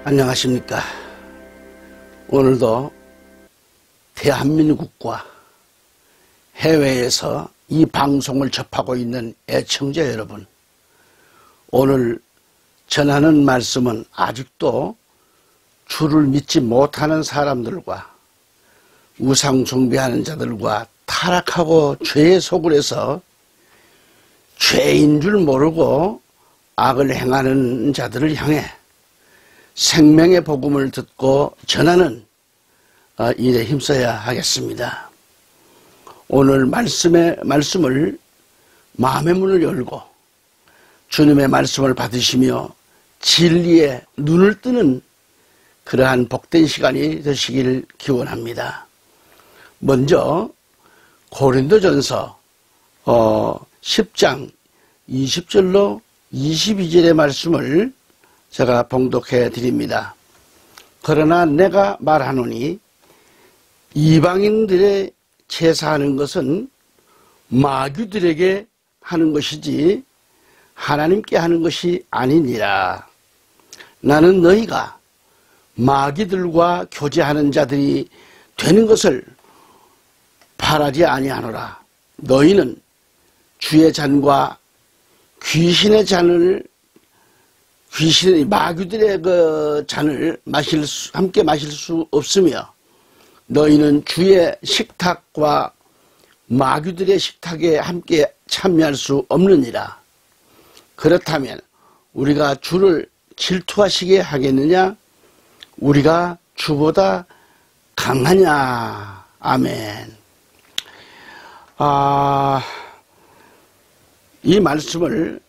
안녕하십니까. 오늘도 대한민국과 해외에서 이 방송을 접하고 있는 애청자 여러분, 오늘 전하는 말씀은 아직도 주를 믿지 못하는 사람들과 우상 숭배하는 자들과 타락하고 죄에 속을 해서 죄인 줄 모르고 악을 행하는 자들을 향해 생명의 복음을 듣고 전하는 일에 힘써야 하겠습니다. 오늘 말씀을 마음의 문을 열고 주님의 말씀을 받으시며 진리에 눈을 뜨는 그러한 복된 시간이 되시길 기원합니다. 먼저 고린도전서 10장 20절로 22절의 말씀을 제가 봉독해 드립니다. 그러나 내가 말하노니 이방인들의 제사하는 것은 마귀들에게 하는 것이지 하나님께 하는 것이 아니니라. 나는 너희가 마귀들과 교제하는 자들이 되는 것을 바라지 아니하노라. 너희는 주의 잔과 마귀들의 그 잔을 함께 마실 수 없으며 너희는 주의 식탁과 마귀들의 식탁에 함께 참여할 수 없느니라. 그렇다면 우리가 주를 질투하시게 하겠느냐? 우리가 주보다 강하냐? 아멘. 이 말씀을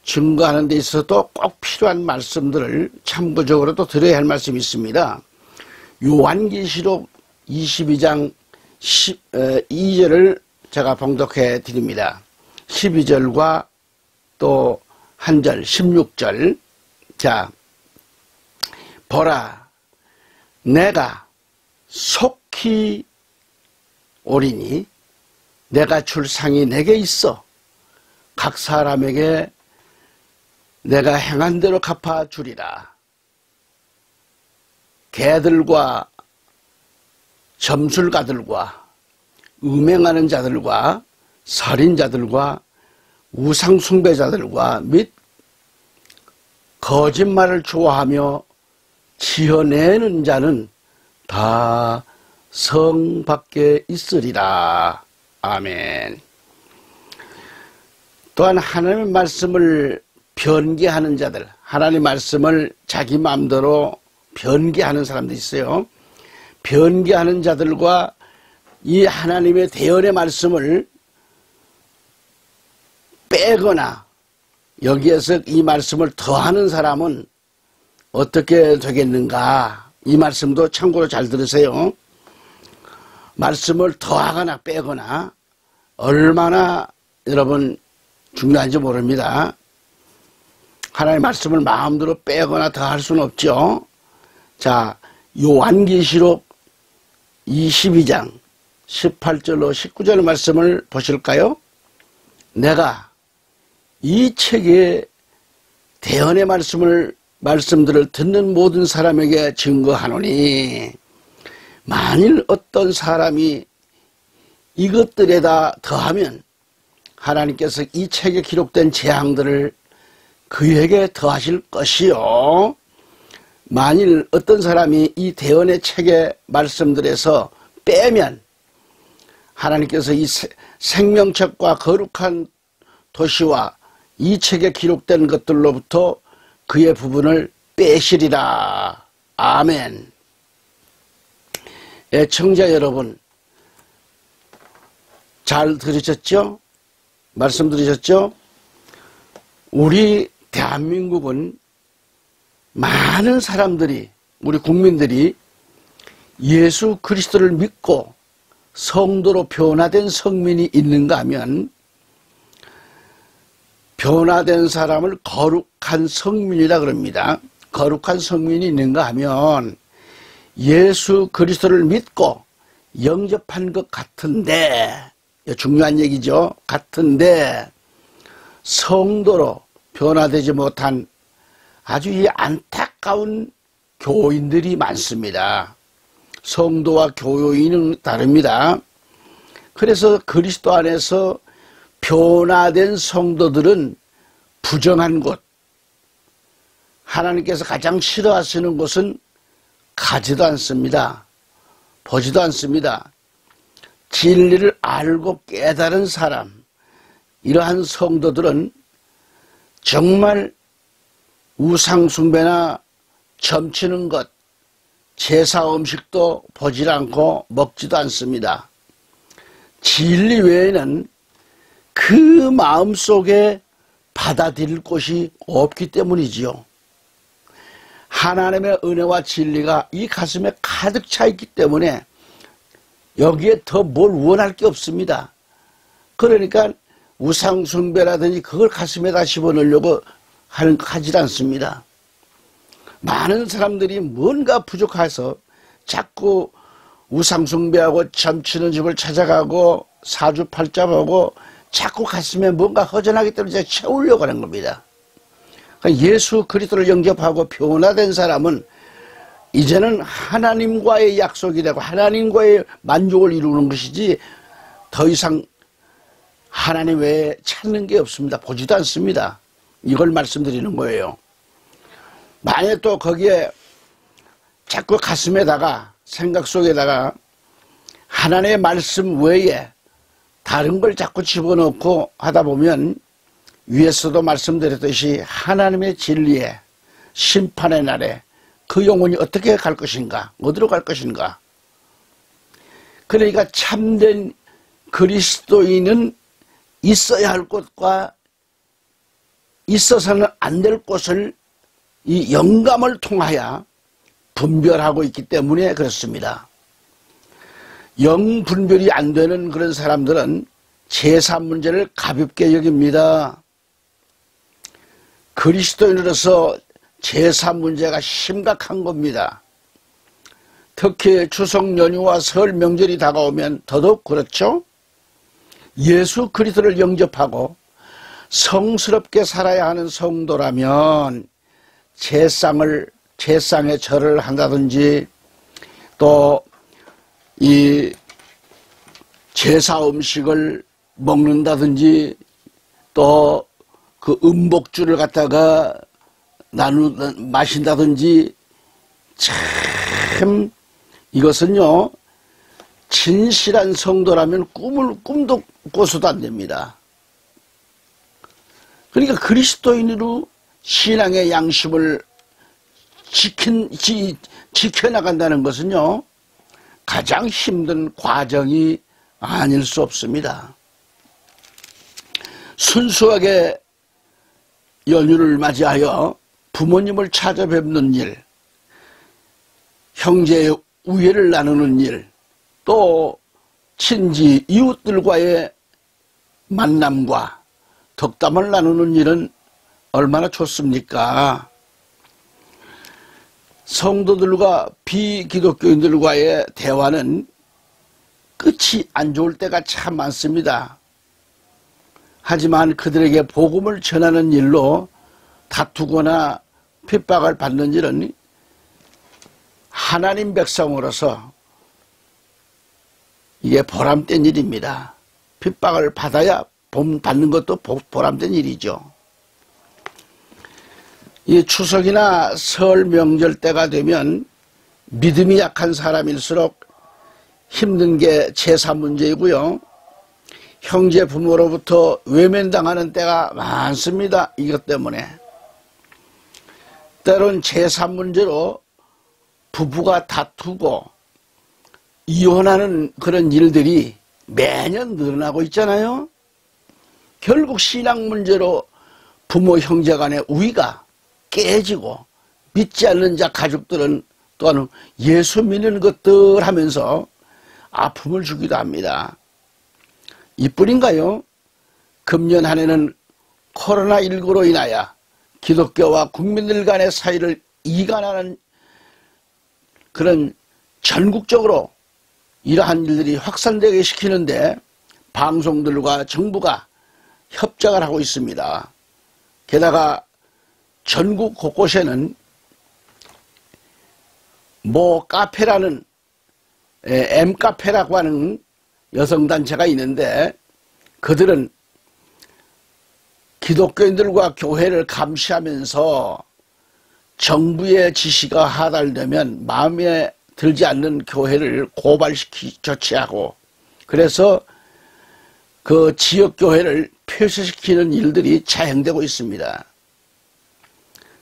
증거하는 데 있어서도 꼭 필요한 말씀들을 참고적으로 또 드려야 할 말씀이 있습니다. 요한계시록 22장 2절을 제가 봉독해 드립니다. 12절과 또 한 절 16절. 자, 보라, 내가 속히 오리니 내가 줄 상이 내게 있어 각 사람에게 내가 행한 대로 갚아주리라. 개들과 점술가들과 음행하는 자들과 살인자들과 우상숭배자들과 및 거짓말을 좋아하며 지어내는 자는 다 성 밖에 있으리라. 아멘. 또한 하나님의 말씀을 변개하는 자들, 하나님의 말씀을 자기 마음대로 변개하는 사람도 있어요. 변개하는 자들과 이 하나님의 대언의 말씀을 빼거나 여기에서 이 말씀을 더하는 사람은 어떻게 되겠는가? 이 말씀도 참고로 잘 들으세요. 말씀을 더하거나 빼거나 얼마나 여러분 중요한지 모릅니다. 하나님의 말씀을 마음대로 빼거나 더할 수는 없죠. 자, 요한계시록 22장 18절로 19절 말씀을 보실까요? 내가 이 책의 대언의 말씀들을 듣는 모든 사람에게 증거하노니 만일 어떤 사람이 이것들에다 더하면 하나님께서 이 책에 기록된 재앙들을 그에게 더하실 것이요, 만일 어떤 사람이 이 대언의 책의 말씀들에서 빼면 하나님께서 이 생명책과 거룩한 도시와 이 책에 기록된 것들로부터 그의 부분을 빼시리라. 아멘. 애청자 여러분, 잘 들으셨죠? 말씀 들으셨죠? 우리 대한민국은 많은 사람들이, 우리 국민들이 예수 그리스도를 믿고 성도로 변화된 성민이 있는가 하면, 변화된 사람을 거룩한 성민이라 그럽니다. 거룩한 성민이 있는가 하면 예수 그리스도를 믿고 영접한 것 같은데, 중요한 얘기죠. 같은데 성도로 변화되지 못한 아주 이 안타까운 가까운 교인들이 많습니다. 성도와 교인은 다릅니다. 그래서 그리스도 안에서 변화된 성도들은 부정한 곳, 하나님께서 가장 싫어하시는 곳은 가지도 않습니다. 보지도 않습니다. 진리를 알고 깨달은 사람, 이러한 성도들은 정말 우상숭배나 점치는 것, 제사 음식도 보질 않고 먹지도 않습니다. 진리 외에는 그 마음속에 받아들일 곳이 없기 때문이지요. 하나님의 은혜와 진리가 이 가슴에 가득 차 있기 때문에 여기에 더 뭘 원할 게 없습니다. 그러니까 우상숭배라든지 그걸 가슴에다 집어넣으려고 하질 않습니다. 많은 사람들이 뭔가 부족해서 자꾸 우상숭배하고 점치는 집을 찾아가고 사주팔자하고 자꾸 가슴에 뭔가 허전하기 때문에 채우려고 하는 겁니다. 그러니까 예수 그리스도를 영접하고 변화된 사람은 이제는 하나님과의 약속이 되고 하나님과의 만족을 이루는 것이지 더 이상 하나님 외에 찾는 게 없습니다. 보지도 않습니다. 이걸 말씀드리는 거예요. 만약 또 거기에 자꾸 가슴에다가 생각 속에다가 하나님의 말씀 외에 다른 걸 자꾸 집어넣고 하다 보면 위에서도 말씀드렸듯이 하나님의 진리에 심판의 날에 그 영혼이 어떻게 갈 것인가, 어디로 갈 것인가. 그러니까 참된 그리스도인은 있어야 할 곳과 있어서는 안 될 곳을 이 영감을 통하여 분별하고 있기 때문에 그렇습니다. 영 분별이 안 되는 그런 사람들은 제사 문제를 가볍게 여깁니다. 그리스도인으로서 제사 문제가 심각한 겁니다. 특히 추석 연휴와 설 명절이 다가오면 더더욱 그렇죠. 예수 그리스도를 영접하고 성스럽게 살아야 하는 성도라면 제상에 절을 한다든지 또 이 제사 음식을 먹는다든지 또 그 음복주를 갖다가 마신다든지 참 이것은요 진실한 성도라면 꿈도 꿔서도 안 됩니다. 그러니까 그리스도인으로 신앙의 양심을 지켜나간다는 것은요 가장 힘든 과정이 아닐 수 없습니다. 순수하게 연휴를 맞이하여 부모님을 찾아뵙는 일, 형제의 우애를 나누는 일, 또 친지 이웃들과의 만남과 덕담을 나누는 일은 얼마나 좋습니까? 성도들과 비기독교인들과의 대화는 끝이 안 좋을 때가 참 많습니다. 하지만 그들에게 복음을 전하는 일로 다투거나 핍박을 받는 일은 하나님 백성으로서 이게 보람된 일입니다. 핍박을 받아야 받는 것도 보람된 일이죠. 이 추석이나 설 명절 때가 되면 믿음이 약한 사람일수록 힘든 게 제사 문제이고요. 형제 부모로부터 외면당하는 때가 많습니다. 이것 때문에. 때론 제사 문제로 부부가 다투고 이혼하는 그런 일들이 매년 늘어나고 있잖아요. 결국 신앙 문제로 부모 형제 간의 우위가 깨지고 믿지 않는 자 가족들은 또한 예수 믿는 것들 하면서 아픔을 주기도 합니다. 이뿐인가요? 금년 한 해는 코로나19로 인하여 기독교와 국민들 간의 사이를 이간하는 그런 전국적으로 이러한 일들이 확산되게 시키는데 방송들과 정부가 협작을 하고 있습니다. 게다가 전국 곳곳에는 모 카페라는 M카페라고 하는 여성단체가 있는데 그들은 기독교인들과 교회를 감시하면서 정부의 지시가 하달되면 마음에 들지 않는 교회를 조치하고 그래서 그 지역교회를 폐쇄시키는 일들이 자행되고 있습니다.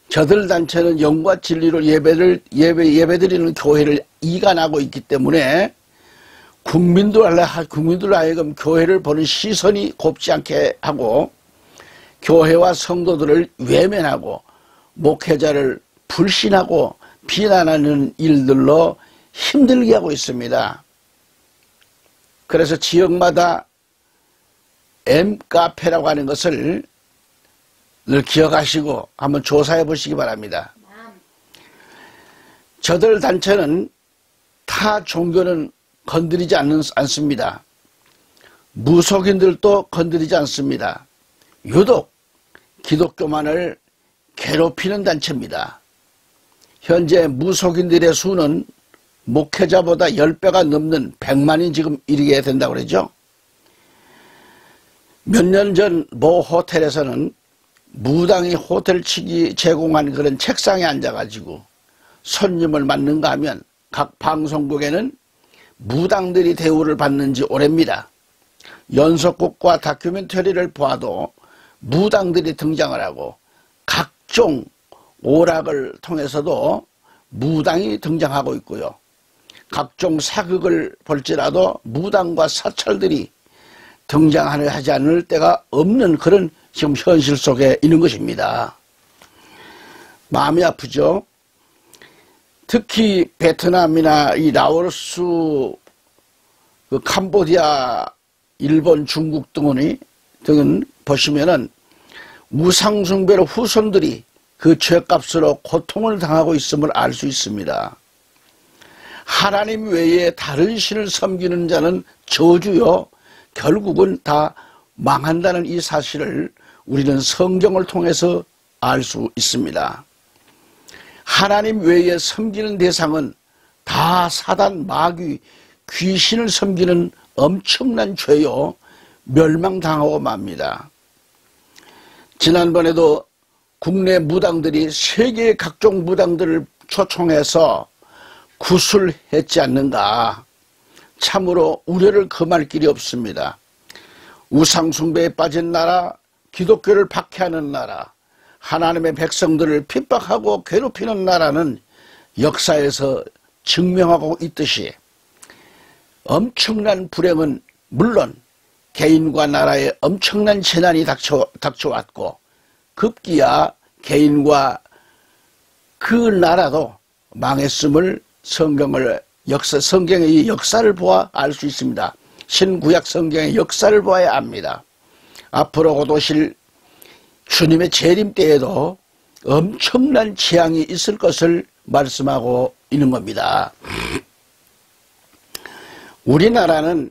저들 단체는 영과 진리로 예배드리는 교회를 이간하고 있기 때문에 국민들 하여금 교회를 보는 시선이 곱지 않게 하고 교회와 성도들을 외면하고 목회자를 불신하고 비난하는 일들로 힘들게 하고 있습니다. 그래서 지역마다 M카페라고 하는 것을 늘 기억하시고 한번 조사해 보시기 바랍니다. 저들 단체는 타 종교는 건드리지 않습니다. 무속인들도 건드리지 않습니다. 유독 기독교만을 괴롭히는 단체입니다. 현재 무속인들의 수는 목회자보다 10배가 넘는 100만이 지금 이르게 된다고 그러죠. 몇 년 전 모 호텔에서는 무당이 호텔 측이 제공한 그런 책상에 앉아가지고 손님을 맞는가 하면 각 방송국에는 무당들이 대우를 받는 지 오래입니다. 연속극과 다큐멘터리를 보아도 무당들이 등장을 하고 각종 오락을 통해서도 무당이 등장하고 있고요. 각종 사극을 볼지라도 무당과 사찰들이 등장하지 않을 때가 없는 그런 지금 현실 속에 있는 것입니다. 마음이 아프죠. 특히 베트남이나 이 라오스, 그 캄보디아, 일본, 중국 등은 보시면은 우상숭배로 후손들이 그 죄값으로 고통을 당하고 있음을 알 수 있습니다. 하나님 외에 다른 신을 섬기는 자는 저주요 결국은 다 망한다는 이 사실을 우리는 성경을 통해서 알 수 있습니다. 하나님 외에 섬기는 대상은 다 사단, 마귀, 귀신을 섬기는 엄청난 죄요 멸망당하고 맙니다. 지난번에도 국내 무당들이 세계의 각종 무당들을 초청해서 구술했지 않는가. 참으로 우려를 금할 길이 없습니다. 우상숭배에 빠진 나라, 기독교를 박해하는 나라, 하나님의 백성들을 핍박하고 괴롭히는 나라는 역사에서 증명하고 있듯이 엄청난 불행은 물론 개인과 나라에 엄청난 재난이 닥쳐왔고 급기야 개인과 그 나라도 망했음을 성경의 역사를 보아 알 수 있습니다. 신구약 성경의 역사를 보아야 압니다. 앞으로 곧 오실 주님의 재림 때에도 엄청난 재앙이 있을 것을 말씀하고 있는 겁니다. 우리나라는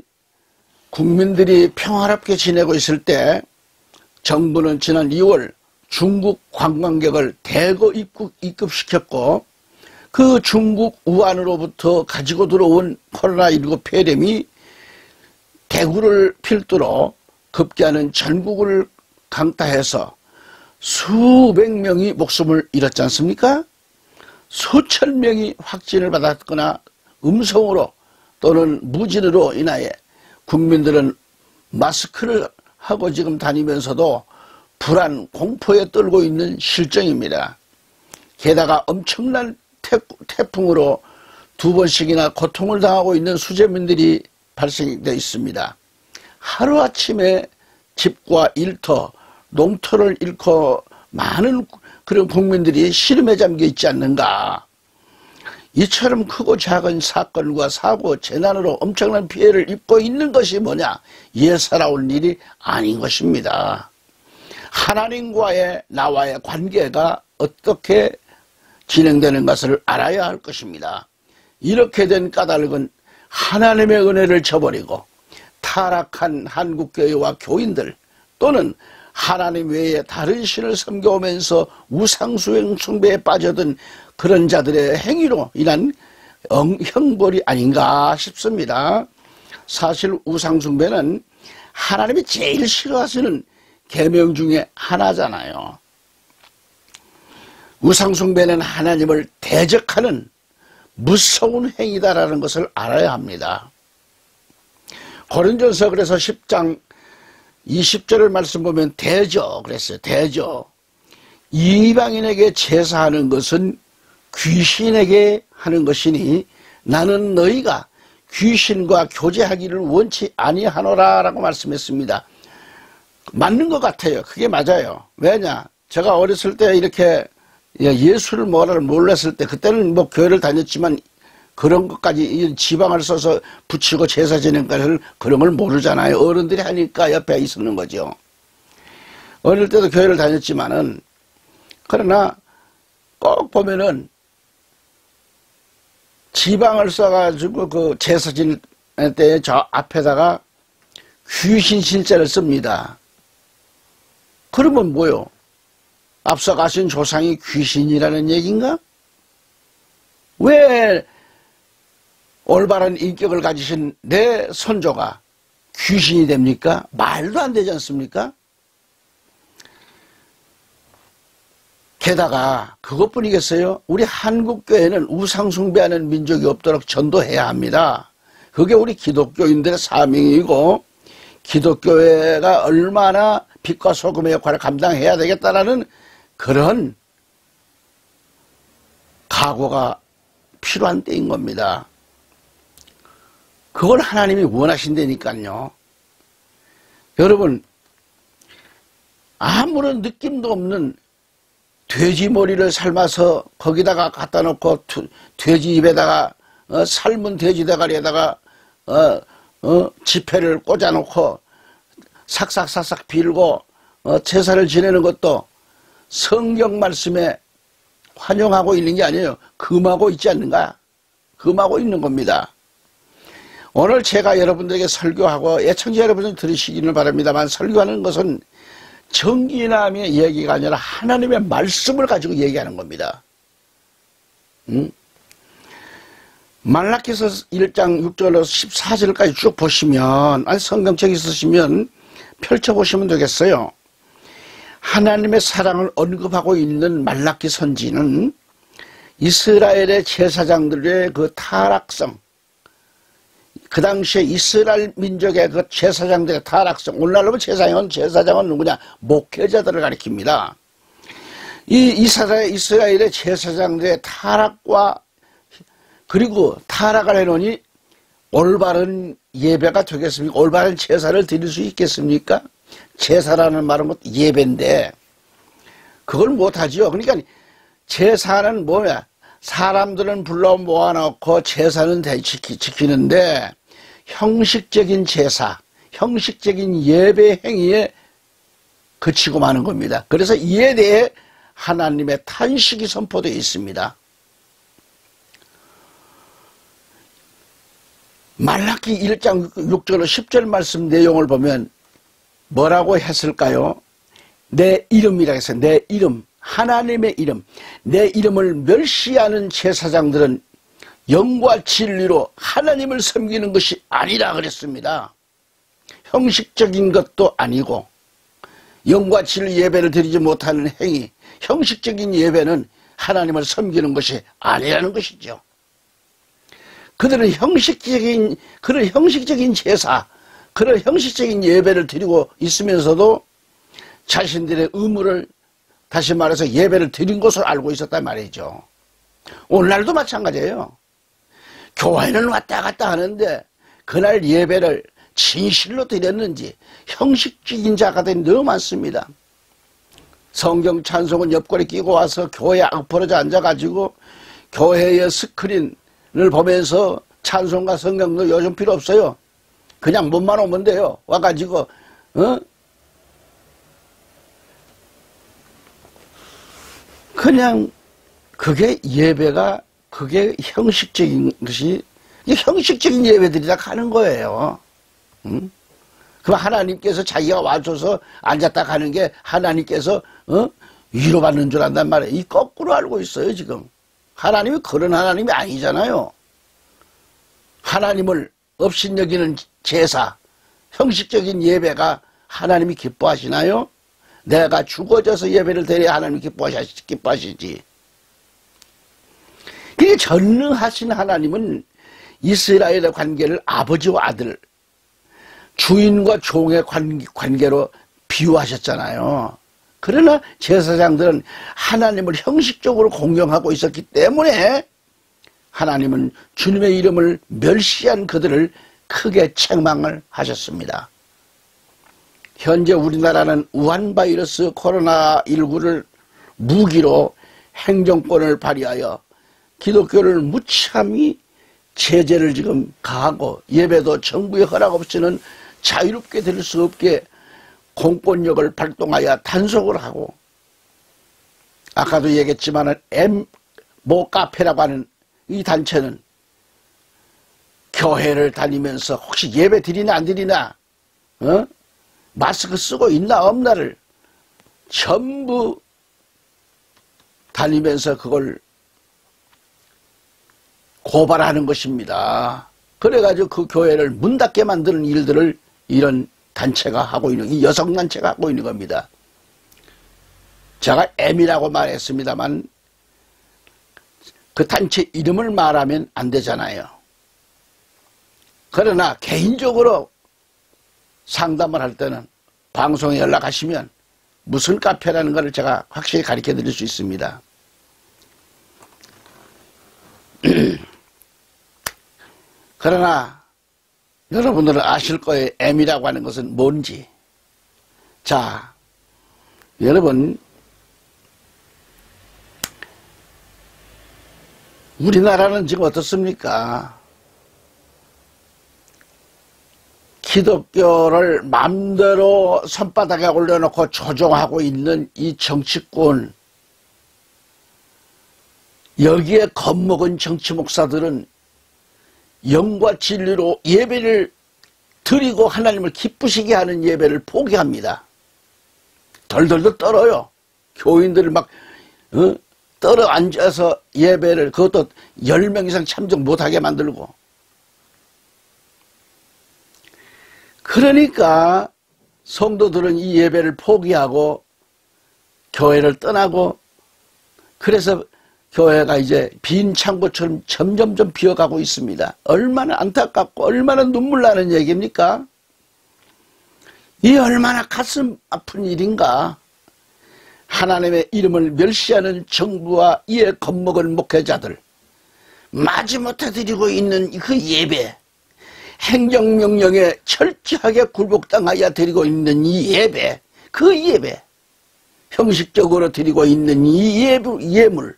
국민들이 평화롭게 지내고 있을 때 정부는 지난 2월 중국 관광객을 대거 입국시켰고 그 중국 우한으로부터 가지고 들어온 코로나19 폐렴이 대구를 필두로 급기야는 전국을 강타해서 수백 명이 목숨을 잃었지 않습니까? 수천 명이 확진을 받았거나 음성으로 또는 무진으로 인하여 국민들은 마스크를 하고 지금 다니면서도 불안, 공포에 떨고 있는 실정입니다. 게다가 엄청난 태풍으로 2번씩이나 고통을 당하고 있는 수재민들이 발생되어 있습니다. 하루아침에 집과 일터, 농토를 잃고 많은 그런 국민들이 시름에 잠겨 있지 않는가. 이처럼 크고 작은 사건과 사고, 재난으로 엄청난 피해를 입고 있는 것이 뭐냐? 예사로운 일이 아닌 것입니다. 하나님과의 나와의 관계가 어떻게 진행되는 것을 알아야 할 것입니다. 이렇게 된 까닭은 하나님의 은혜를 저버리고 타락한 한국교회와 교인들 또는 하나님 외에 다른 신을 섬겨오면서 우상숭배에 빠져든 그런 자들의 행위로 인한 형벌이 아닌가 싶습니다. 사실 우상숭배는 하나님이 제일 싫어하시는 계명 중에 하나잖아요. 우상숭배는 하나님을 대적하는 무서운 행위다라는 것을 알아야 합니다. 고린도전서 그래서 10장 20절을 말씀 보면 대저 그랬어요. 대저. 이방인에게 제사하는 것은 귀신에게 하는 것이니 나는 너희가 귀신과 교제하기를 원치 아니하노라 라고 말씀했습니다. 맞는 것 같아요. 그게 맞아요. 왜냐? 제가 어렸을 때 이렇게 예수를 몰랐을 때 그때는 뭐 교회를 다녔지만 그런 것까지 지방을 써서 붙이고 제사 지내는 것을 그런 걸 모르잖아요. 어른들이 하니까 옆에 있었는 거죠. 어릴 때도 교회를 다녔지만은 그러나 꼭 보면은 지방을 써가지고 그 제사 지낼 때 저 앞에다가 귀신 신자를 씁니다. 그러면 뭐요? 앞서 가신 조상이 귀신이라는 얘기인가? 왜 올바른 인격을 가지신 내 선조가 귀신이 됩니까? 말도 안 되지 않습니까? 게다가 그것뿐이겠어요? 우리 한국교회는 우상숭배하는 민족이 없도록 전도해야 합니다. 그게 우리 기독교인들의 사명이고 기독교회가 얼마나 빛과 소금의 역할을 감당해야 되겠다라는 그런 각오가 필요한 때인 겁니다. 그걸 하나님이 원하신다니까요. 여러분, 아무런 느낌도 없는 돼지 머리를 삶아서 거기다가 갖다 놓고 돼지 입에다가 삶은 돼지 대가리에다가 지폐를 꽂아 놓고 삭삭삭삭 빌고 제사를 지내는 것도 성경 말씀에 환영하고 있는 게 아니에요. 금하고 있지 않는가? 금하고 있는 겁니다. 오늘 제가 여러분들에게 설교하고 애청자 여러분들 들으시기를 바랍니다만 설교하는 것은 정기남의 얘기가 아니라 하나님의 말씀을 가지고 얘기하는 겁니다. 말라기서 1장 6절로 14절까지 쭉 보시면 성경책 있으시면 펼쳐보시면 되겠어요. 하나님의 사랑을 언급하고 있는 말라기 선지는 이스라엘의 제사장들의 그 타락성, 그 당시에 이스라엘 민족의 그 제사장들의 타락성, 오늘날로 제사장은 누구냐? 목회자들을 가리킵니다. 이 이스라엘의 제사장들의 타락과 그리고 타락을 해놓으니 올바른 예배가 되겠습니까? 올바른 제사를 드릴 수 있겠습니까? 제사라는 말은 예배인데 그걸 못하죠. 그러니까 제사는 뭐냐? 사람들은 불러 모아놓고 제사는 지키는데 형식적인 제사, 형식적인 예배 행위에 그치고 마는 겁니다. 그래서 이에 대해 하나님의 탄식이 선포되어 있습니다. 말라기 1장 6절 10절 말씀 내용을 보면 뭐라고 했을까요? 내 이름이라고 했어요. 내 이름, 하나님의 이름, 내 이름을 멸시하는 제사장들은 영과 진리로 하나님을 섬기는 것이 아니라 그랬습니다. 형식적인 것도 아니고 영과 진리 예배를 드리지 못하는 행위, 형식적인 예배는 하나님을 섬기는 것이 아니라는 것이죠. 그들은 그런 형식적인 제사, 그런 형식적인 예배를 드리고 있으면서도 자신들의 의무를, 다시 말해서 예배를 드린 것을 알고 있었단 말이죠. 오늘날도 마찬가지예요. 교회는 왔다 갔다 하는데 그날 예배를 진실로 드렸는지 형식적인 자가들이 너무 많습니다. 성경 찬송은 옆구리 끼고 와서 교회에 앙퍼러져 앉아가지고 교회의 스크린을 보면서 찬송과 성경도 요즘 필요 없어요. 그냥 몸만 오면 돼요. 와가지고 그냥 그게 예배가, 그게 형식적인 것이, 형식적인 예배들이라 하는 거예요. 그럼 하나님께서 자기가 와줘서 앉았다 가는 게 하나님께서 위로받는 줄 안단 말이에요. 이 거꾸로 알고 있어요 지금. 하나님이 그런 하나님이 아니잖아요. 하나님을 업신여기는 제사, 형식적인 예배가 하나님이 기뻐하시나요? 내가 죽어져서 예배를 드려야 하나님이 기뻐하시지. 그게 전능하신 하나님은 이스라엘의 관계를 아버지와 아들, 주인과 종의 관계로 비유하셨잖아요. 그러나 제사장들은 하나님을 형식적으로 공경하고 있었기 때문에 하나님은 주님의 이름을 멸시한 그들을 크게 책망을 하셨습니다. 현재 우리나라는 우한바이러스 코로나19를 무기로 행정권을 발휘하여 기독교를 무참히 제재를 지금 가하고 예배도 정부의 허락 없이는 자유롭게 될 수 없게 공권력을 발동하여 단속을 하고, 아까도 얘기했지만 카페라고 하는 이 단체는 교회를 다니면서 혹시 예배 드리나 안 드리나, 마스크 쓰고 있나 없나를 전부 다니면서 그걸 고발하는 것입니다. 그래가지고 그 교회를 문 닫게 만드는 일들을 이런 단체가 하고 있는, 이 여성단체가 하고 있는 겁니다. 제가 M이라고 말했습니다만 그 단체 이름을 말하면 안 되잖아요. 그러나 개인적으로 상담을 할 때는 방송에 연락하시면 무슨 카페라는 것을 제가 확실히 가르쳐 드릴 수 있습니다. 그러나 여러분들은 아실 거예요. M이라고 하는 것은 뭔지. 자, 여러분, 우리나라는 지금 어떻습니까? 기독교를 마음대로 손바닥에 올려놓고 조종하고 있는 이 정치권, 여기에 겁먹은 정치 목사들은 영과 진리로 예배를 드리고 하나님을 기쁘시게 하는 예배를 포기합니다. 덜덜덜 떨어요. 교인들을 막 떨어 앉아서 예배를, 그것도 10명 이상 참석 못하게 만들고. 그러니까 성도들은 이 예배를 포기하고 교회를 떠나고, 그래서 교회가 이제 빈 창고처럼 점점점 비어가고 있습니다. 얼마나 안타깝고 얼마나 눈물 나는 얘기입니까? 이 얼마나 가슴 아픈 일인가. 하나님의 이름을 멸시하는 정부와 이에 겁먹은 목회자들, 마지못해 드리고 있는 그 예배, 행정명령에 철저하게 굴복당하여 드리고 있는 이 예배, 그 예배, 형식적으로 드리고 있는 이 예물,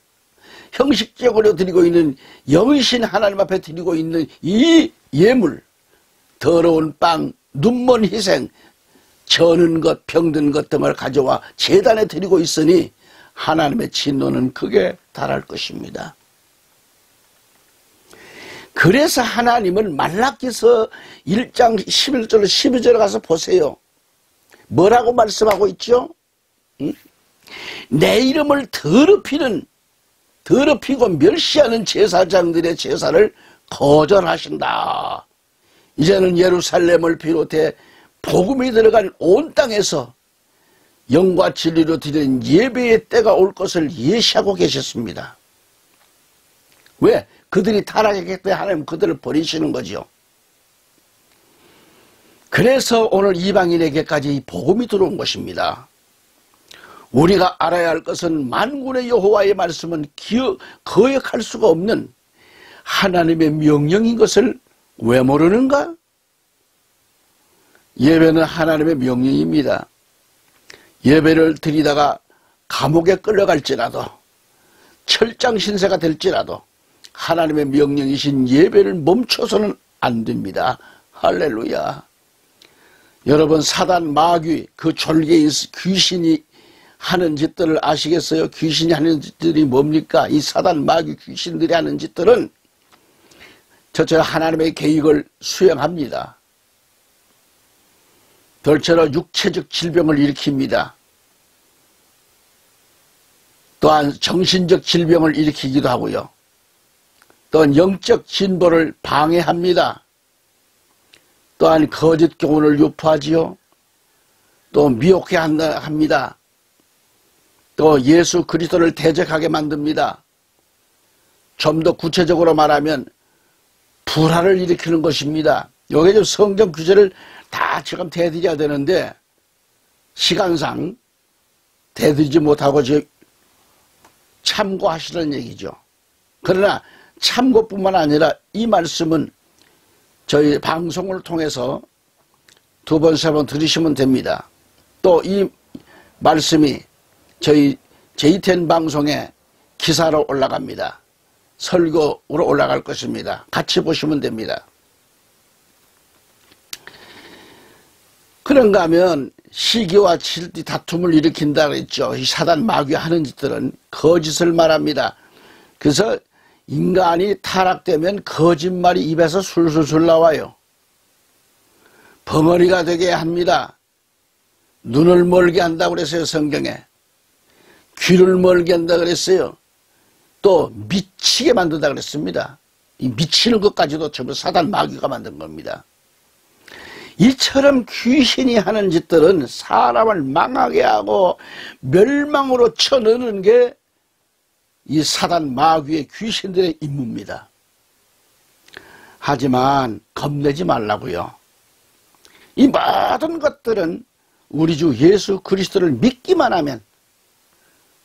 형식적으로 드리고 있는 영이신 하나님 앞에 드리고 있는 이 예물, 더러운 빵, 눈먼 희생, 저는 것, 병든 것 등을 가져와 제단에 드리고 있으니 하나님의 진노는 크게 달할 것입니다. 그래서 하나님은 말라기서 1장 11절 12절에 가서 보세요. 뭐라고 말씀하고 있죠? 내 이름을 더럽히고 멸시하는 제사장들의 제사를 거절하신다. 이제는 예루살렘을 비롯해 복음이 들어간 온 땅에서 영과 진리로 드리는 예배의 때가 올 것을 예시하고 계셨습니다. 왜? 그들이 타락했기 때문에 하나님 그들을 버리시는 거죠. 그래서 오늘 이방인에게까지 이 복음이 들어온 것입니다. 우리가 알아야 할 것은 만군의 여호와의 말씀은 거역할 수가 없는 하나님의 명령인 것을 왜 모르는가? 예배는 하나님의 명령입니다. 예배를 드리다가 감옥에 끌려갈지라도, 철장 신세가 될지라도 하나님의 명령이신 예배를 멈춰서는 안 됩니다. 할렐루야. 여러분, 사단 마귀, 그 졸개인 귀신이 하는 짓들을 아시겠어요? 귀신이 하는 짓들이 뭡니까? 이 사단 마귀 귀신들이 하는 짓들은 저처럼 하나님의 계획을 수행합니다. 별처럼 육체적 질병을 일으킵니다. 또한 정신적 질병을 일으키기도 하고요. 또한 영적 진보를 방해합니다. 또한 거짓 교훈을 유포하지요. 또 미혹해 합니다. 또 예수 그리스도를 대적하게 만듭니다. 좀 더 구체적으로 말하면 불화를 일으키는 것입니다. 여기 좀 성경 규제를 다 지금 대드려야 되는데 시간상 대드리지 못하고 지금 참고하시는 얘기죠. 그러나 참고뿐만 아니라 이 말씀은 저희 방송을 통해서 두 번, 세 번 들으시면 됩니다. 또 이 말씀이 저희 JTN 방송에 기사로 올라갑니다. 설교로 올라갈 것입니다. 같이 보시면 됩니다. 그런가 하면 시기와 질투 다툼을 일으킨다 그랬죠. 이 사단 마귀 하는 짓들은 거짓을 말합니다. 그래서 인간이 타락되면 거짓말이 입에서 술술술 나와요. 벙어리가 되게 합니다. 눈을 멀게 한다고 그랬어요. 성경에. 귀를 멀게 한다 그랬어요. 또 미치게 만든다 그랬습니다. 이 미치는 것까지도 전부 사단 마귀가 만든 겁니다. 이처럼 귀신이 하는 짓들은 사람을 망하게 하고 멸망으로 쳐넣는 게 이 사단 마귀의 귀신들의 임무입니다. 하지만 겁내지 말라고요. 이 모든 것들은 우리 주 예수 그리스도를 믿기만 하면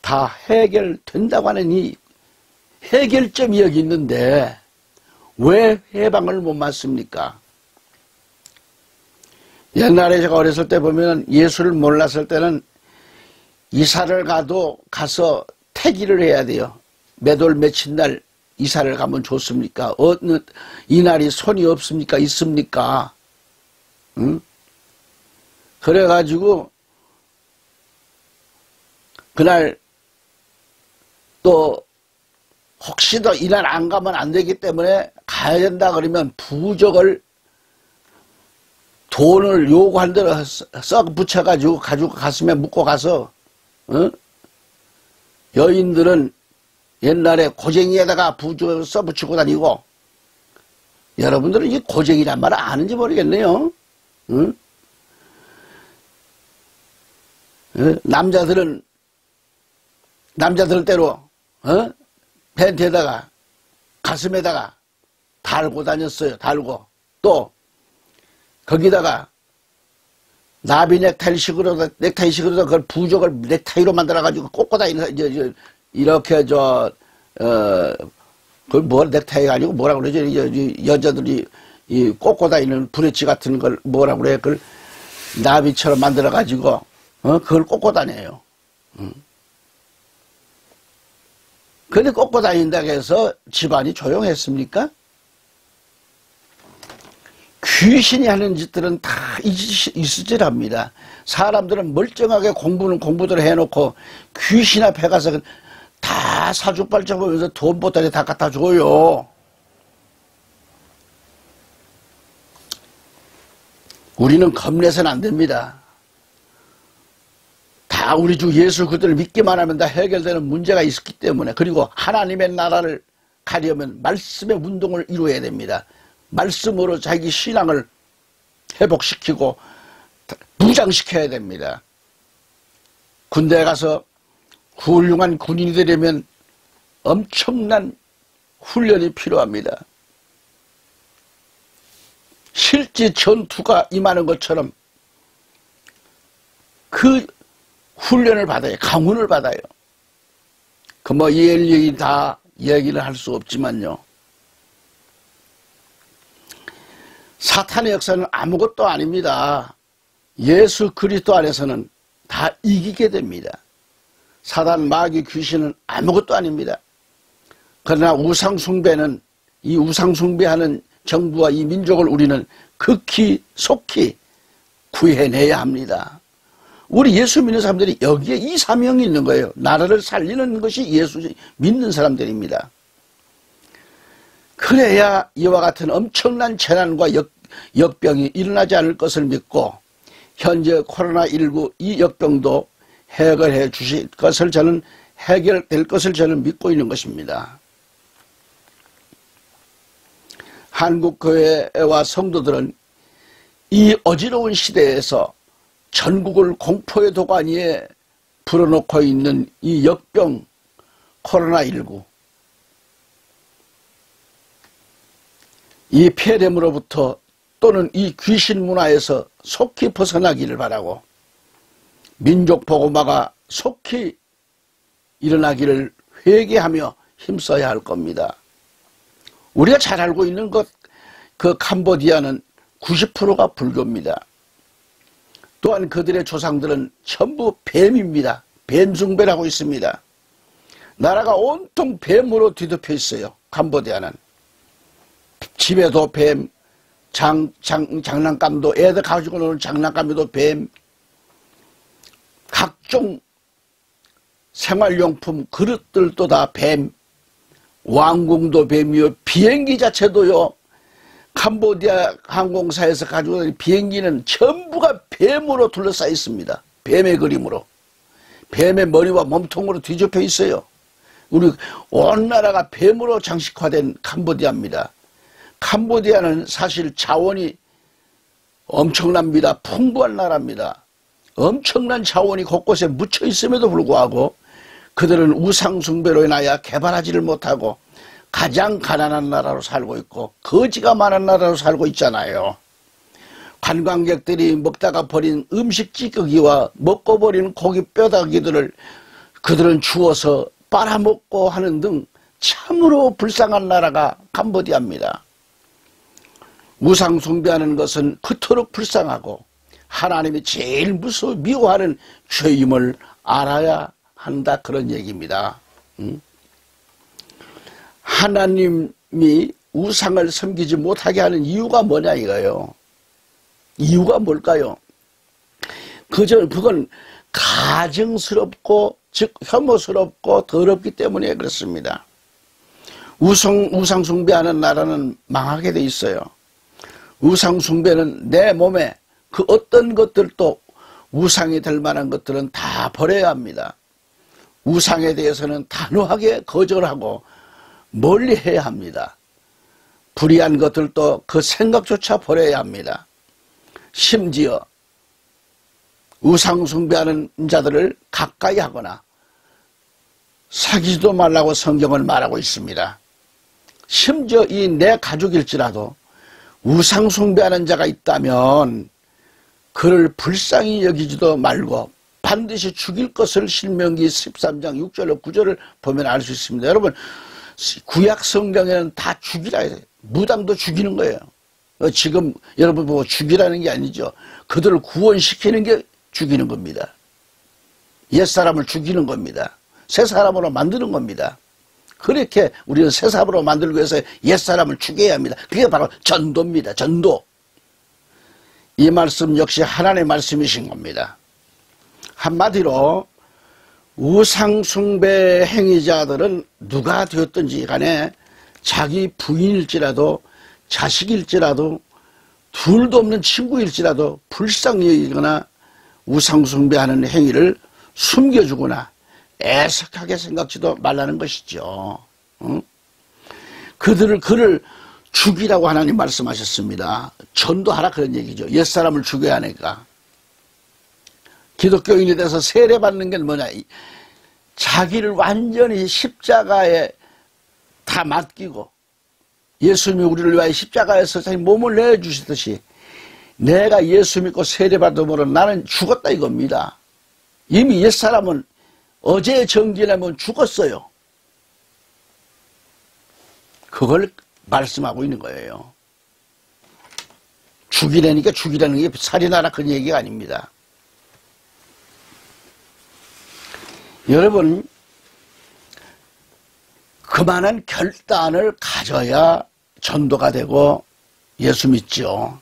다 해결된다고 하는 이 해결점이 여기 있는데 왜 해방을 못 맞습니까? 옛날에 제가 어렸을 때 보면 예수를 몰랐을 때는 이사를 가서 태기를 해야 돼요. 몇월 며칠 날 이사를 가면 좋습니까? 어느 이날이 손이 없습니까? 있습니까? 응? 그래가지고 그날 또 혹시 더 이날 안 가면 안 되기 때문에 가야 된다 그러면 부적을 돈을 요구한 대로 썩 붙여가지고 가슴에 묶고 가서 여인들은 옛날에 고쟁이에다가 부적을 써붙이고 다니고 여러분들은 이 고쟁이란 말을 아는지 모르겠네요. 남자들은 남자들대로 팬티에다가 가슴에다가 달고 다녔어요. 달고 또 거기다가 나비 넥타이식으로 그걸 부적을 넥타이로 만들어가지고 꽂고 다니는 이렇게 그걸 뭐 넥타이가 아니고 뭐라 그러죠? 여자들이 이 꽂고 다니는 브레치 같은 걸 뭐라 그래? 그걸 나비처럼 만들어가지고 그걸 꽂고 다녀요. 근데 꽂고 다닌다고 해서 집안이 조용했습니까? 귀신이 하는 짓들은 다 있으질합니다. 사람들은 멀쩡하게 공부는 공부대로 해놓고 귀신 앞에 가서 다 사주팔자 보면서 돈 보따리 다 갖다 줘요. 우리는 겁내서는 안 됩니다. 다 우리 주 예수 그들을 믿기만 하면 다 해결되는 문제가 있기 때문에, 그리고 하나님의 나라를 가려면 말씀의 운동을 이루어야 됩니다. 말씀으로 자기 신앙을 회복시키고 무장시켜야 됩니다. 군대에 가서 훌륭한 군인이 되려면 엄청난 훈련이 필요합니다. 실제 전투가 임하는 것처럼 그 훈련을 받아요. 강훈을 받아요. 그 뭐 일일이 다 얘기를 할 수 없지만요. 사탄의 역사는 아무것도 아닙니다. 예수 그리스도 안에서는 다 이기게 됩니다. 사단 마귀 귀신은 아무것도 아닙니다. 그러나 우상숭배는, 이 우상숭배하는 정부와 이 민족을 우리는 극히 속히 구해내야 합니다. 우리 예수 믿는 사람들이 여기에 이 사명이 있는 거예요. 나라를 살리는 것이 예수 믿는 사람들입니다. 그래야 이와 같은 엄청난 재난과 역병이 일어나지 않을 것을 믿고, 현재 코로나19 이 역병도 해결해 주실 것을 해결될 것을 저는 믿고 있는 것입니다. 한국교회와 성도들은 이 어지러운 시대에서 전국을 공포의 도가니에 불어넣고 있는 이 역병 코로나19, 이 폐렴으로부터 또는 이 귀신 문화에서 속히 벗어나기를 바라고 민족 복음화가 속히 일어나기를 회개하며 힘써야 할 겁니다. 우리가 잘 알고 있는 그 캄보디아는 90%가 불교입니다. 또한 그들의 조상들은 전부 뱀입니다. 뱀숭배라고 있습니다. 나라가 온통 뱀으로 뒤덮여 있어요. 캄보디아는. 집에도 뱀, 장난감도, 애들 가지고 노는 장난감에도 뱀, 각종 생활용품 그릇들도 다 뱀, 왕궁도 뱀이요, 비행기 자체도요, 캄보디아 항공사에서 가지고 다니는 비행기는 전부가 뱀으로 둘러싸여 있습니다. 뱀의 그림으로. 뱀의 머리와 몸통으로 뒤집혀 있어요. 우리 온 나라가 뱀으로 장식화된 캄보디아입니다. 캄보디아는 사실 자원이 엄청납니다. 풍부한 나라입니다. 엄청난 자원이 곳곳에 묻혀 있음에도 불구하고 그들은 우상숭배로 인하여 개발하지를 못하고 가장 가난한 나라로 살고 있고 거지가 많은 나라로 살고 있잖아요. 관광객들이 먹다가 버린 음식 찌꺼기와 먹고 버린 고기 뼈다귀들을 그들은 주워서 빨아먹고 하는 등 참으로 불쌍한 나라가 캄보디아입니다. 우상 숭배하는 것은 그토록 불쌍하고 하나님이 제일 미워하는 죄임을 알아야 한다, 그런 얘기입니다. 하나님이 우상을 섬기지 못하게 하는 이유가 뭐냐 이거예요. 이유가 뭘까요? 그건 가증스럽고 즉 혐오스럽고 더럽기 때문에 그렇습니다. 우상 숭배하는 나라는 망하게 돼 있어요. 우상 숭배는 내 몸에 그 어떤 것들도 우상이 될 만한 것들은 다 버려야 합니다. 우상에 대해서는 단호하게 거절하고 멀리해야 합니다. 불의한 것들도 그 생각조차 버려야 합니다. 심지어 우상 숭배하는 자들을 가까이 하거나 사귀지도 말라고 성경은 말하고 있습니다. 심지어 이 내 가족일지라도 우상 숭배하는 자가 있다면 그를 불쌍히 여기지도 말고 반드시 죽일 것을 신명기 13장 6절로 9절을 보면 알 수 있습니다. 여러분, 구약 성경에는 다 죽이라 해요. 무당도 죽이는 거예요. 지금 여러분 보고 죽이라는 게 아니죠. 그들을 구원시키는 게 죽이는 겁니다. 옛사람을 죽이는 겁니다. 새 사람으로 만드는 겁니다. 그렇게 우리는 새 사람으로 만들기 위해서 옛사람을 죽여야 합니다. 그게 바로 전도입니다. 전도. 이 말씀 역시 하나님의 말씀이신 겁니다. 한마디로 우상숭배 행위자들은 누가 되었든지 간에 자기 부인일지라도 자식일지라도 둘도 없는 친구일지라도 불쌍히 여기거나 우상숭배하는 행위를 숨겨주거나 애석하게 생각지도 말라는 것이죠. 그를 죽이라고 하나님 말씀하셨습니다. 전도하라, 그런 얘기죠. 옛사람을 죽여야 하니까. 기독교인이 돼서 세례받는 게 뭐냐, 자기를 완전히 십자가에 다 맡기고 예수님이 우리를 위하여 십자가에서 자기 몸을 내주시듯이 내가 예수 믿고 세례받으면 나는 죽었다 이겁니다. 이미 옛사람은 어제 정진하면 죽었어요. 그걸 말씀하고 있는 거예요. 죽이라니까 죽이라는 게 살인하라 그런 얘기가 아닙니다. 여러분, 그만한 결단을 가져야 전도가 되고 예수 믿죠.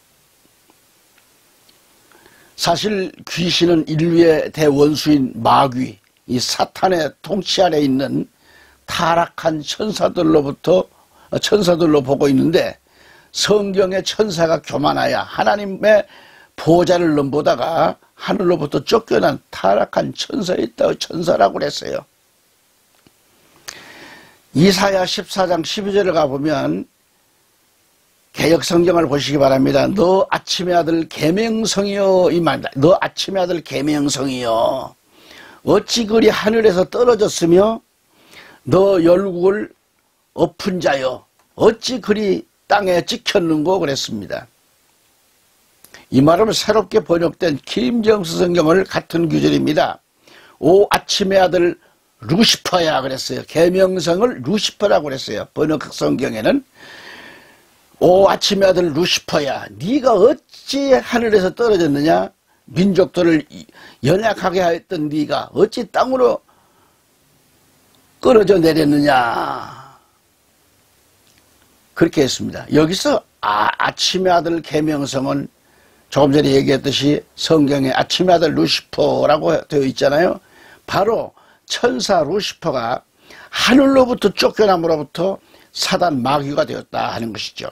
사실 귀신은 인류의 대원수인 마귀, 이 사탄의 통치 아래 있는 타락한 천사들로 보고 있는데, 성경의 천사가 교만하여 하나님의 보좌를 넘보다가 하늘로부터 쫓겨난 타락한 천사라고 그랬어요. 이사야 14장 12절을 가보면 개역성경을 보시기 바랍니다. 너 아침의 아들 계명성이여, 이 말이다. 너 아침의 아들 계명성이여, 어찌 그리 하늘에서 떨어졌으며 너 열국을 엎은 자여, 어찌 그리 땅에 찍혔는고 그랬습니다. 이 말은 새롭게 번역된 김정수 성경을 같은 구절입니다. 오 아침의 아들 루시퍼야 그랬어요. 계명성을 루시퍼라고 그랬어요. 번역 성경에는 오 아침의 아들 루시퍼야, 네가 어찌 하늘에서 떨어졌느냐, 민족들을 연약하게 하였던 네가 어찌 땅으로 끌어져 내렸느냐, 그렇게 했습니다. 여기서 아침의 아들 계명성은 조금 전에 얘기했듯이 성경에 아침의 아들 루시퍼라고 되어 있잖아요. 바로 천사 루시퍼가 하늘로부터 쫓겨남으로부터 사단 마귀가 되었다 하는 것이죠.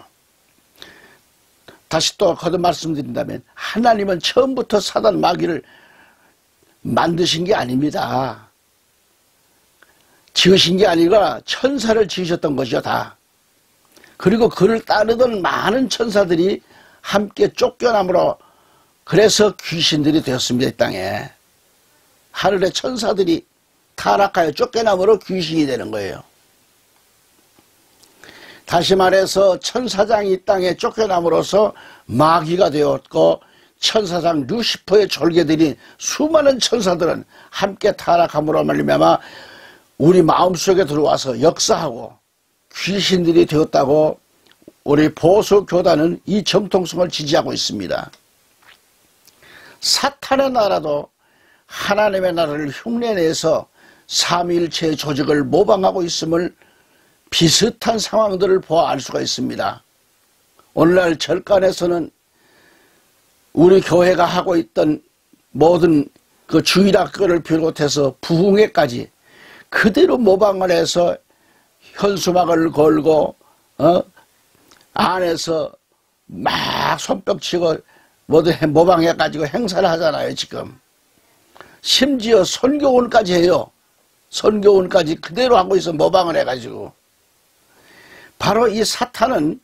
다시 또 거듭 말씀드린다면 하나님은 처음부터 사단 마귀를 만드신 게 아닙니다. 지으신 게 아니라 천사를 지으셨던 것이죠, 다. 그리고 그를 따르던 많은 천사들이 함께 쫓겨남으로 그래서 귀신들이 되었습니다. 이 땅에 하늘의 천사들이 타락하여 쫓겨남으로 귀신이 되는 거예요. 다시 말해서 천사장이 이 땅에 쫓겨남으로써 마귀가 되었고, 천사장 루시퍼의 졸개들이 수많은 천사들은 함께 타락함으로 말미암아 우리 마음속에 들어와서 역사하고 귀신들이 되었다고 우리 보수교단은 이 정통성을 지지하고 있습니다. 사탄의 나라도 하나님의 나라를 흉내내서 삼위일체의 조직을 모방하고 있음을 비슷한 상황들을 보아 알 수가 있습니다. 오늘날 절간에서는 우리 교회가 하고 있던 모든 그 주일학교를 비롯해서 부흥회까지 그대로 모방을 해서 현수막을 걸고 안에서 막 손뼉치고 뭐든 모방해가지고 행사를 하잖아요. 지금 심지어 선교원까지 해요. 선교원까지 그대로 하고 있어, 모방을 해가지고. 바로 이 사탄은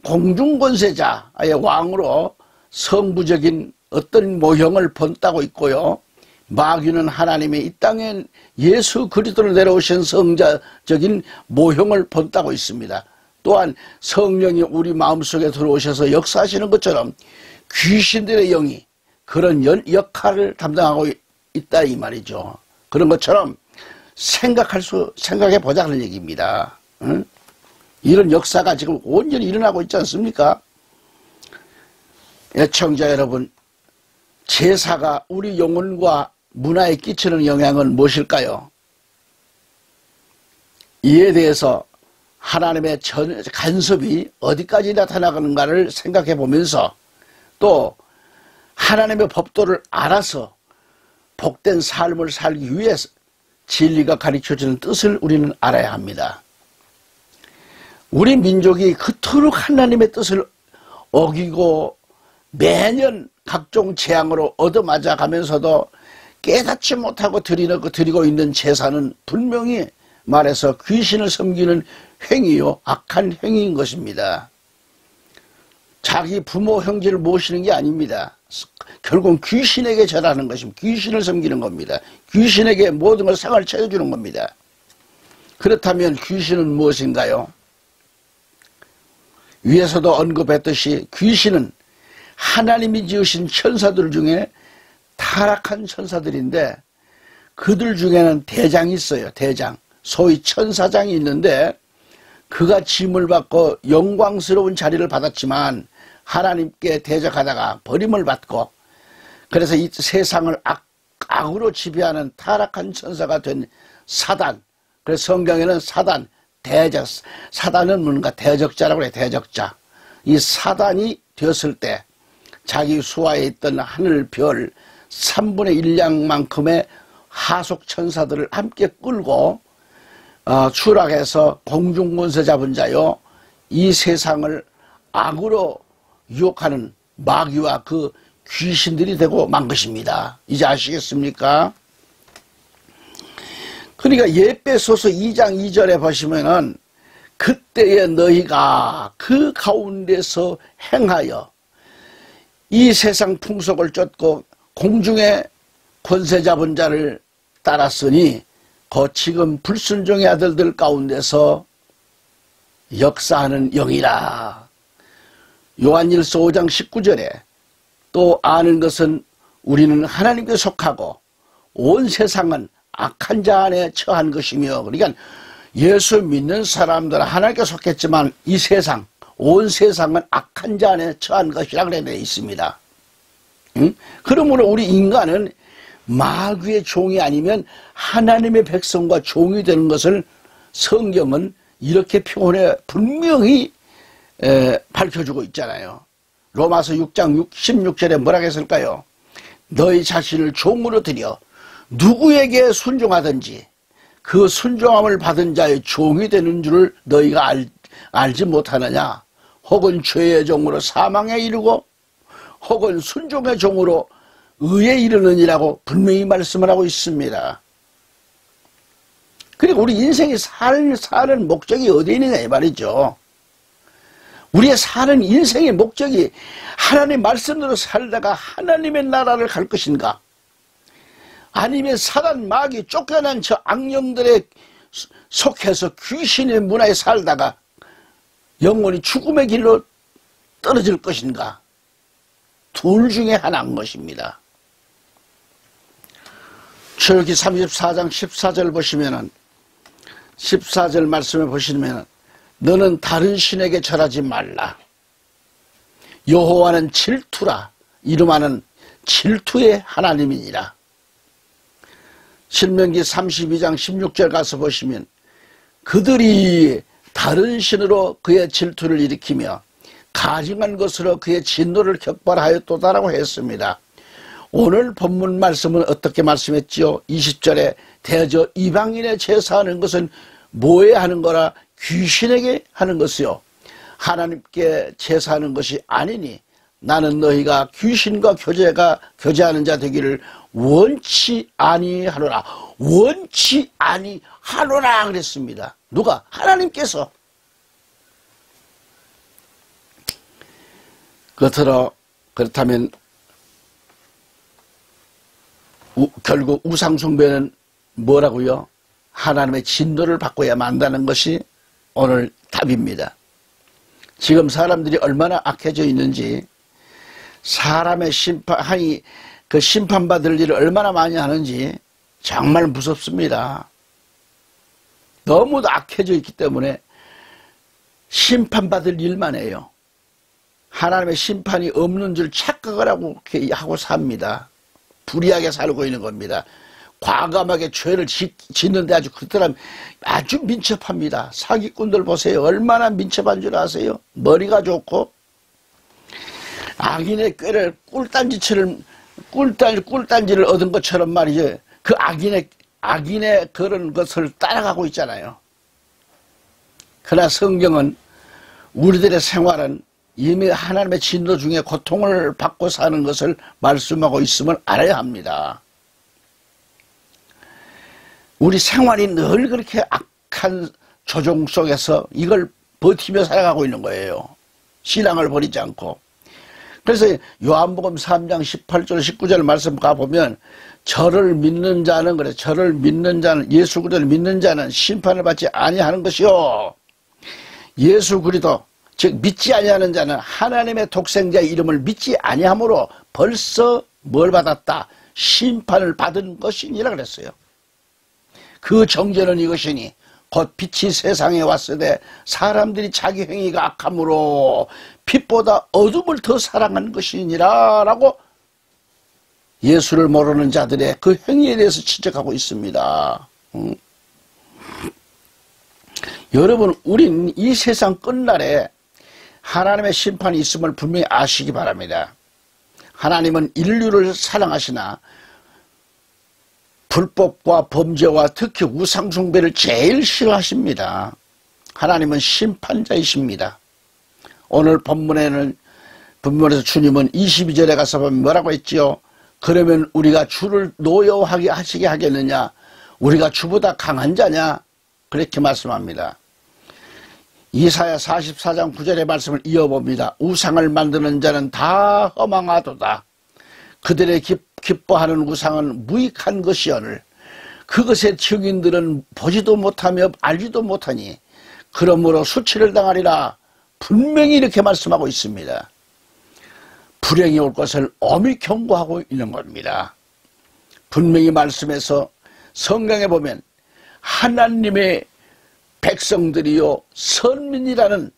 공중권세자의 왕으로 성부적인 어떤 모형을 본따고 있고요. 마귀는 하나님이 이 땅에 예수 그리스도를 내려오신 성자적인 모형을 본따고 있습니다. 또한 성령이 우리 마음속에 들어오셔서 역사하시는 것처럼 귀신들의 영이 그런 역할을 담당하고 있다 이 말이죠. 그런 것처럼 생각해 보자는 얘기입니다. 응? 이런 역사가 지금 온전히 일어나고 있지 않습니까? 애청자 여러분, 제사가 우리 영혼과 문화에 끼치는 영향은 무엇일까요? 이에 대해서 하나님의 간섭이 어디까지 나타나는가를 생각해 보면서, 또 하나님의 법도를 알아서 복된 삶을 살기 위해서 진리가 가르쳐주는 뜻을 우리는 알아야 합니다. 우리 민족이 그토록 하나님의 뜻을 어기고 매년 각종 재앙으로 얻어맞아 가면서도 깨닫지 못하고 드리고 있는 제사는 분명히 말해서 귀신을 섬기는 행위요, 악한 행위인 것입니다. 자기 부모 형제를 모시는 게 아닙니다. 결국 귀신에게 절하는 것입니다. 귀신을 섬기는 겁니다. 귀신에게 모든 걸 상을 차려주는 겁니다. 그렇다면 귀신은 무엇인가요? 위에서도 언급했듯이 귀신은 하나님이 지으신 천사들 중에 타락한 천사들인데, 그들 중에는 대장이 있어요. 대장, 소위 천사장이 있는데, 그가 짐을 받고 영광스러운 자리를 받았지만 하나님께 대적하다가 버림을 받고, 그래서 이 세상을 악으로 지배하는 타락한 천사가 된 사단. 그래서 성경에는 사단, 사단은 뭔가 대적자라고 해요. 대적자. 이 사단이 되었을 때 자기 수하에 있던 하늘 별 3분의 1량만큼의 하속 천사들을 함께 끌고 추락해서 공중권세 잡은 자요, 이 세상을 악으로 유혹하는 마귀와 그 귀신들이 되고 만 것입니다. 이제 아시겠습니까? 그러니까 예배소서 2장 2절에 보시면은 그때에 너희가 그 가운데서 행하여 이 세상 풍속을 쫓고 공중의 권세 잡은 자를 따랐으니 그 지금 불순종의 아들들 가운데서 역사하는 영이라. 요한일서 5장 19절에 또 아는 것은 우리는 하나님께 속하고 온 세상은 악한 자 안에 처한 것이며, 그러니까 예수 믿는 사람들은 하나님께 속했지만 이 세상, 온 세상은 악한 자 안에 처한 것이라 그래 되어 있습니다. 그러므로 우리 인간은 마귀의 종이 아니면 하나님의 백성과 종이 되는 것을 성경은 이렇게 표현해 분명히 밝혀주고 있잖아요. 로마서 6장 16절에 뭐라고 했을까요? 너희 자신을 종으로 들여 누구에게 순종하든지 그 순종함을 받은 자의 종이 되는 줄을 너희가 알지 못하느냐? 혹은 죄의 종으로 사망에 이르고 혹은 순종의 종으로 의에 이르느니라고 분명히 말씀을 하고 있습니다. 그리고 우리 인생이 사는 목적이 어디 있느냐 이 말이죠. 우리의 사는 인생의 목적이 하나님의 말씀대로 살다가 하나님의 나라를 갈 것인가, 아니면 사단 마귀 쫓겨난 저 악령들에 속해서 귀신의 문화에 살다가 영원히 죽음의 길로 떨어질 것인가, 둘 중에 하나인 것입니다. 출애굽기 34장 14절 보시면은, 14절 말씀을 보시면은, 너는 다른 신에게 절하지 말라. 여호와는 질투라. 이름하는 질투의 하나님이니라. 신명기 32장 16절 가서 보시면 그들이 다른 신으로 그의 질투를 일으키며 가증한 것으로 그의 진노를 격발하였도다라고 했습니다. 오늘 본문 말씀은 어떻게 말씀했지요? 20절에 대저 이방인의 제사하는 것은 뭐에 하는 거라? 귀신에게 하는 것이요 하나님께 제사하는 것이 아니니 나는 너희가 귀신과 교제하는 자 되기를 원치 아니하노라. 원치 아니하노라 그랬습니다. 누가? 하나님께서. 그렇다면 결국 우상숭배는 뭐라고요? 하나님의 진노를 받고야 만다는 것이 오늘 답입니다. 지금 사람들이 얼마나 악해져 있는지, 사람의 그 심판받을 일을 얼마나 많이 하는지 정말 무섭습니다. 너무도 악해져 있기 때문에 심판받을 일만 해요. 하나님의 심판이 없는 줄 착각을 하고 삽니다. 불의하게 살고 있는 겁니다. 과감하게 죄를 짓는데 아주 그 사람 아주 민첩합니다. 사기꾼들 보세요. 얼마나 민첩한 줄 아세요? 머리가 좋고 악인의 꾀를 꿀단지를 얻은 것처럼 말이죠. 그 악인의 그런 것을 따라가고 있잖아요. 그러나 성경은 우리들의 생활은 이미 하나님의 진노 중에 고통을 받고 사는 것을 말씀하고 있음을 알아야 합니다. 우리 생활이 늘 그렇게 악한 조종 속에서 이걸 버티며 살아가고 있는 거예요. 신앙을 버리지 않고. 그래서 요한복음 3장 18절 19절 말씀 가보면 저를 믿는 자는 그래, 저를 믿는 자는, 예수 그리스도를 믿는 자는 심판을 받지 아니하는 것이요, 예수 그리스도 즉 믿지 아니하는 자는 하나님의 독생자의 이름을 믿지 아니함으로 벌써 뭘 받았다? 심판을 받은 것이니라 그랬어요. 그 정죄는 이것이니 곧 빛이 세상에 왔으되 사람들이 자기 행위가 악함으로 빛보다 어둠을 더 사랑하는 것이니라 라고 예수를 모르는 자들의 그 행위에 대해서 지적하고 있습니다. 여러분, 우린 이 세상 끝날에 하나님의 심판이 있음을 분명히 아시기 바랍니다. 하나님은 인류를 사랑하시나 불법과 범죄와 특히 우상숭배를 제일 싫어하십니다. 하나님은 심판자이십니다. 오늘 본문에서 주님은 22절에 가서 보면 뭐라고 했지요? 그러면 우리가 주를 노여워하게 하시게 하겠느냐? 우리가 주보다 강한 자냐? 그렇게 말씀합니다. 이사야 44장 9절의 말씀을 이어봅니다. 우상을 만드는 자는 다 허망하도다. 그들의 기뻐하는 우상은 무익한 것이오늘 그것의 증인들은 보지도 못하며 알지도 못하니 그러므로 수치를 당하리라. 분명히 이렇게 말씀하고 있습니다. 불행이 올 것을 엄히 경고하고 있는 겁니다. 분명히 말씀에서 성경에 보면 하나님의 백성들이요 선민이라는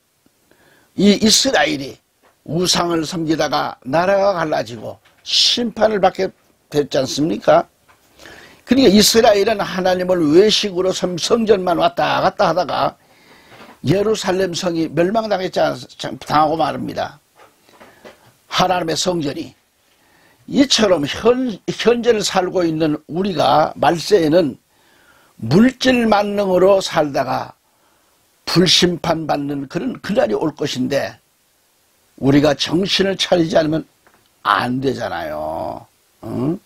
이 이스라엘이 우상을 섬기다가 나라가 갈라지고 심판을 받게 됐지 않습니까? 그러니까 이스라엘은 하나님을 외식으로 성전만 왔다 갔다 하다가 예루살렘 성이 멸망당하고 말합니다. 하나님의 성전이 이처럼 현재를 살고 있는 우리가 말세에는 물질 만능으로 살다가 불심판받는 그런 그날이 올 것인데 우리가 정신을 차리지 않으면 안 되잖아요. 응?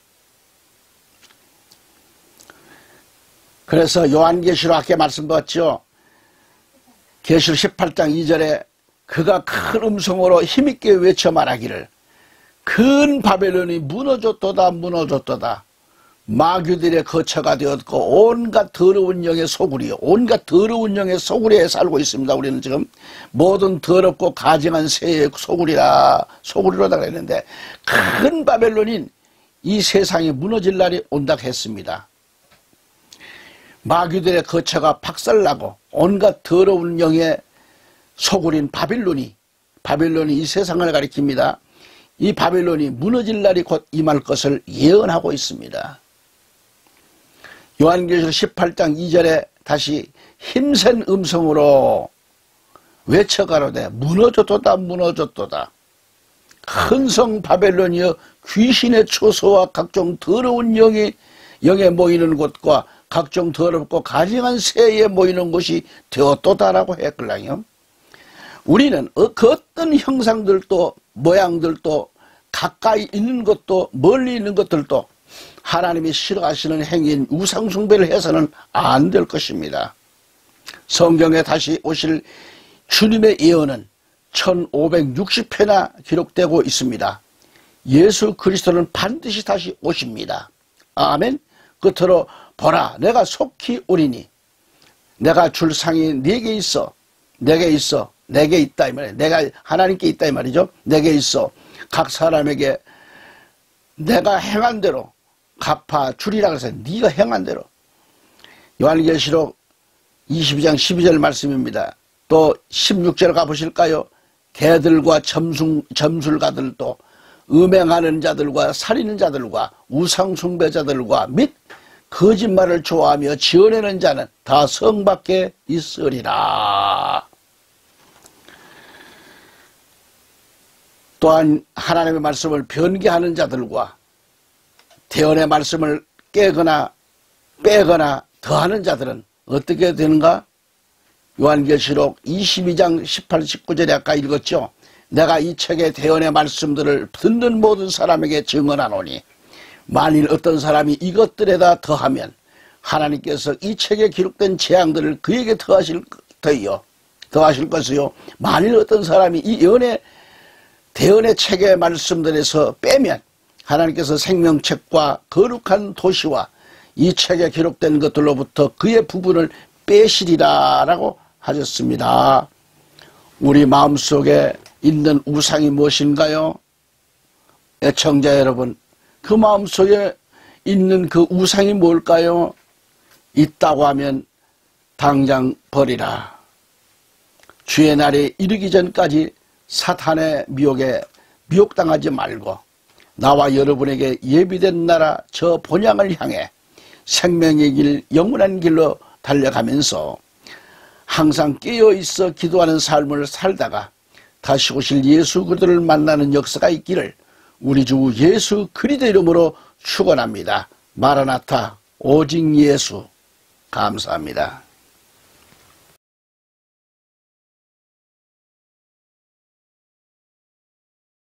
그래서 요한계시록 아까 말씀드렸죠. 계시록 18장 2절에 그가 큰 음성으로 힘있게 외쳐 말하기를 큰 바벨론이 무너졌도다 무너졌도다. 마귀들의 거처가 되었고 온갖 더러운 영의 소굴이요. 온갖 더러운 영의 소굴에 살고 있습니다. 우리는 지금 모든 더럽고 가증한 새의 소굴이로다 그랬는데 큰 바벨론인 이 세상이 무너질 날이 온다 했습니다. 마귀들의 거처가 박살나고 온갖 더러운 영의 소굴인 바빌론이 이 세상을 가리킵니다. 이 바빌론이 무너질 날이 곧 임할 것을 예언하고 있습니다. 요한계시록 18장 2절에 다시 힘센 음성으로 외쳐가로되 무너졌도다 무너졌도다. 큰 성 바벨론이여 귀신의 초소와 각종 더러운 영에 모이는 곳과 각종 더럽고 가증한 새에 모이는 곳이 되었도다라고 했걸랑요. 우리는 그 어떤 형상들도 모양들도 가까이 있는 것도 멀리 있는 것들도 하나님이 싫어하시는 행위인 우상숭배를 해서는 안 될 것입니다. 성경에 다시 오실 주님의 예언은 1560회나 기록되고 있습니다. 예수 그리스도는 반드시 다시 오십니다. 아멘. 끝으로 보라 내가 속히 오리니 내가 줄 상이 네게 있어 내게 있어 내게 있다 이 말이에요. 내가 하나님께 있다 이 말이죠. 내게 있어 각 사람에게 내가 행한 대로 갚아 주리라 그래서 네가 행한 대로. 요한계시록 22장 12절 말씀입니다. 또 16절 가보실까요? 개들과 점술가들도 음행하는 자들과 살리는 자들과 우상숭배자들과 및 거짓말을 좋아하며 지어내는 자는 다 성 밖에 있으리라. 또한 하나님의 말씀을 변개하는 자들과 대언의 말씀을 깨거나 빼거나 더하는 자들은 어떻게 되는가? 요한계시록 22장 18, 19절에 아까 읽었죠. 내가 이 책의 대언의 말씀들을 듣는 모든 사람에게 증언하노니 만일 어떤 사람이 이것들에다 더하면 하나님께서 이 책에 기록된 재앙들을 그에게 더하실 것이요. 만일 어떤 사람이 이 대언의 책의 말씀들에서 빼면 하나님께서 생명책과 거룩한 도시와 이 책에 기록된 것들로부터 그의 부분을 빼시리라 라고 하셨습니다. 우리 마음속에 있는 우상이 무엇인가요? 애청자 여러분, 그 마음속에 있는 그 우상이 뭘까요? 있다고 하면 당장 버리라. 주의 날이 이르기 전까지 사탄의 미혹에 미혹당하지 말고 나와 여러분에게 예비된 나라 저 본향을 향해 생명의 길 영원한 길로 달려가면서 항상 깨어있어 기도하는 삶을 살다가 다시 오실 예수 그리스도를 만나는 역사가 있기를 우리 주 예수 그리스도 이름으로 축원합니다. 마라나타 오직 예수. 감사합니다.